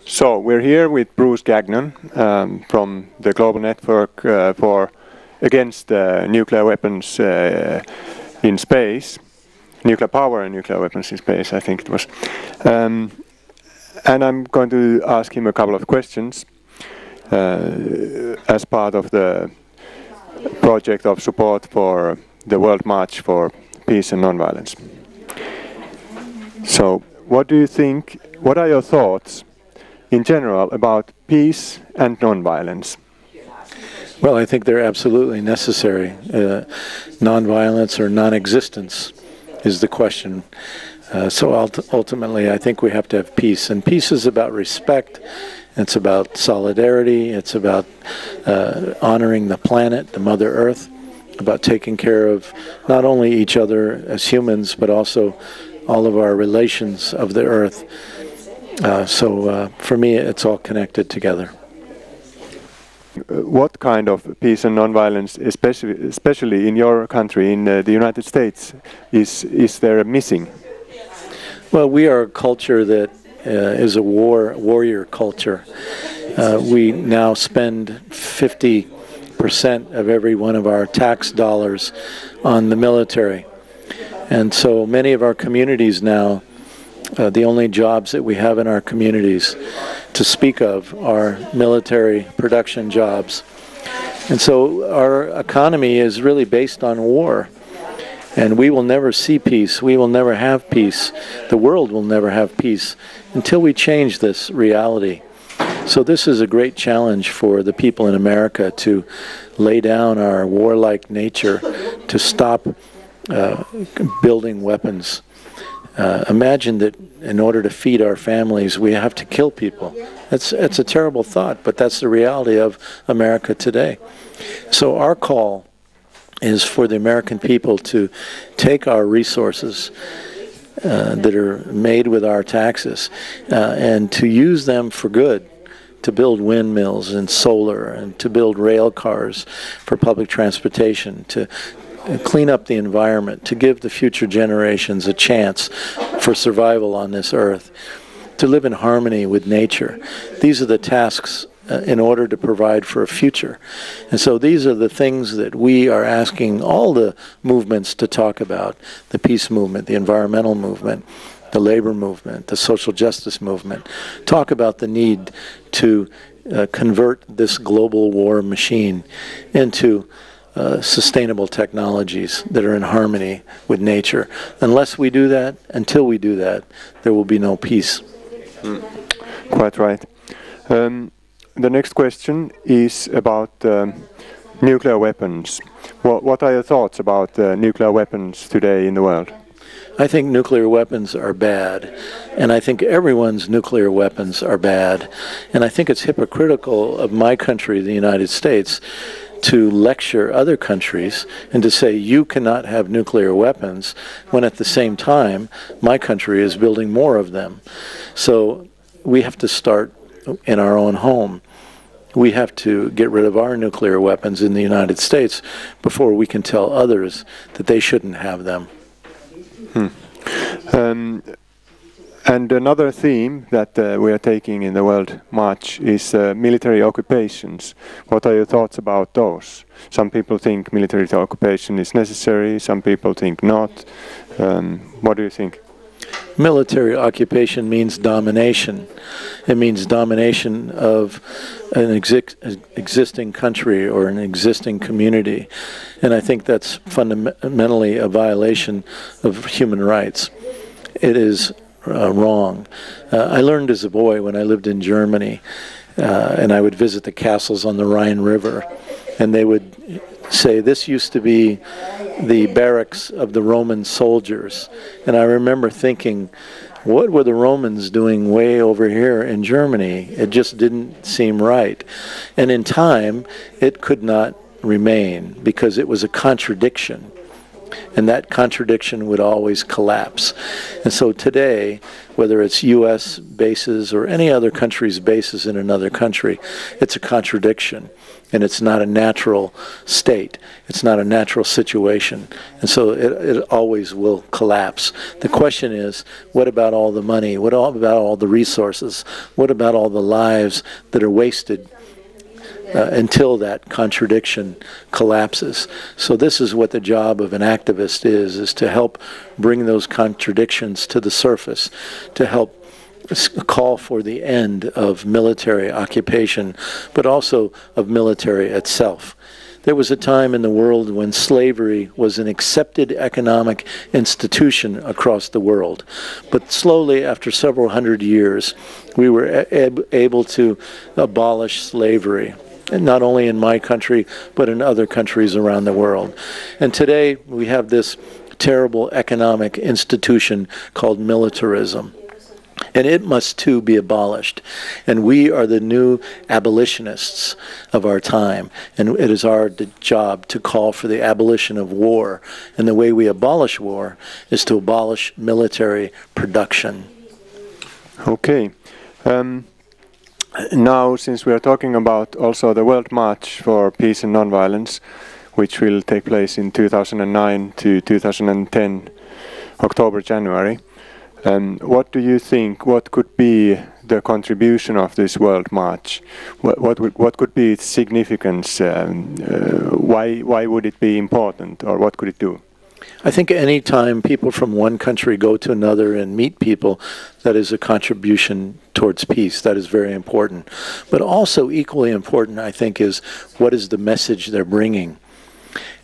So we're here with Bruce Gagnon from the Global Network for Against Nuclear Weapons in Space, Nuclear Power and Nuclear Weapons in Space, I think it was. And I'm going to ask him a couple of questions as part of the project of support for the World March for Peace and Nonviolence. So what do you think, what are your thoughts in general about peace and nonviolence? Well, I think they're absolutely necessary. Nonviolence or non-existence is the question. So ultimately, I think we have to have peace. And peace is about respect. It's about solidarity. It's about honoring the planet, the Mother Earth, about taking care of not only each other as humans, but also all of our relations of the Earth. So for me, it's all connected together. What kind of peace and nonviolence, especially in your country, in the United States, is there missing? Well, we are a culture that is a warrior culture. We now spend 50% of every one of our tax dollars on the military. And so many of our communities now, the only jobs that we have in our communities to speak of are military production jobs. And so our economy is really based on war. And we will never see peace. We will never have peace. The world will never have peace until we change this reality. So this is a great challenge for the people in America to lay down our warlike nature, to stop building weapons. Imagine that in order to feed our families, we have to kill people. It's a terrible thought, but that's the reality of America today. So our call is for the American people to take our resources that are made with our taxes and to use them for good, to build windmills and solar, and to build rail cars for public transportation, to clean up the environment, to give the future generations a chance for survival on this earth, to live in harmony with nature. These are the tasks in order to provide for a future. And so these are the things that we are asking all the movements to talk about: the peace movement, the environmental movement, the labor movement, the social justice movement. Talk about the need to convert this global war machine into sustainable technologies that are in harmony with nature. Unless we do that, until we do that, there will be no peace. Quite right. The next question is about nuclear weapons. What are your thoughts about nuclear weapons today in the world? I think nuclear weapons are bad, and I think everyone's nuclear weapons are bad. And I think it's hypocritical of my country, the United States, to lecture other countries and to say you cannot have nuclear weapons when at the same time my country is building more of them. So we have to start in our own home. We have to get rid of our nuclear weapons in the United States before we can tell others that they shouldn't have them. And another theme that we are taking in the World March is military occupations. What are your thoughts about those? Some people think military occupation is necessary, some people think not. What do you think? Military occupation means domination. It means domination of an existing country or an existing community. And I think that's fundamentally a violation of human rights. It is wrong. I learned as a boy when I lived in Germany, and I would visit the castles on the Rhine River, and they would say this used to be the barracks of the Roman soldiers. And I remember thinking, what were the Romans doing way over here in Germany? It just didn't seem right. And in time, it could not remain because it was a contradiction And that contradiction would always collapse. And so today, whether it's U.S. bases or any other country's bases in another country, it's a contradiction. And it's not a natural state. It's not a natural situation. And so it always will collapse. The question is, what about all the money? What about all the resources? What about all the lives that are wasted until that contradiction collapses? So this is what the job of an activist is to help bring those contradictions to the surface, to help call for the end of military occupation, but also of military itself. There was a time in the world when slavery was an accepted economic institution across the world. But slowly, after several hundred years, we were able to abolish slavery. And not only in my country, but in other countries around the world. And today, we have this terrible economic institution called militarism. And it must too be abolished. And we are the new abolitionists of our time. And it is our job to call for the abolition of war. And the way we abolish war is to abolish military production. Okay. Now, since we are talking about also the World March for Peace and Nonviolence, which will take place in 2009 to 2010, October, January, what do you think, what could be the contribution of this World March? What could be its significance? Why would it be important, or what could it do? I think any time people from one country go to another and meet people, that is a contribution towards peace. That is very important. But also equally important, I think, is what is the message they're bringing.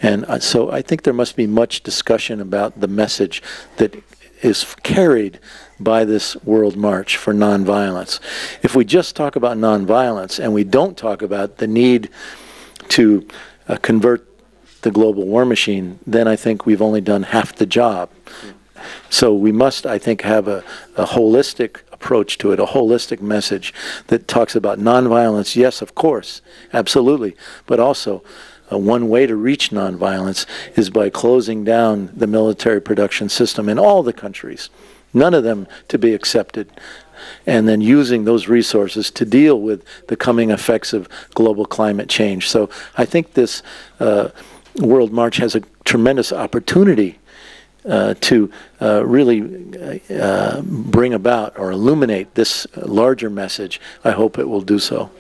And so I think there must be much discussion about the message that is carried by this World March for Nonviolence. If we just talk about nonviolence and we don't talk about the need to convert the global war machine, then I think we've only done half the job. So we must, I think, have a holistic approach to it, a holistic message that talks about nonviolence. Yes, of course, absolutely, but also one way to reach nonviolence is by closing down the military production system in all the countries, none of them to be accepted, and then using those resources to deal with the coming effects of global climate change. So I think this World March has a tremendous opportunity to really bring about or illuminate this larger message. I hope it will do so.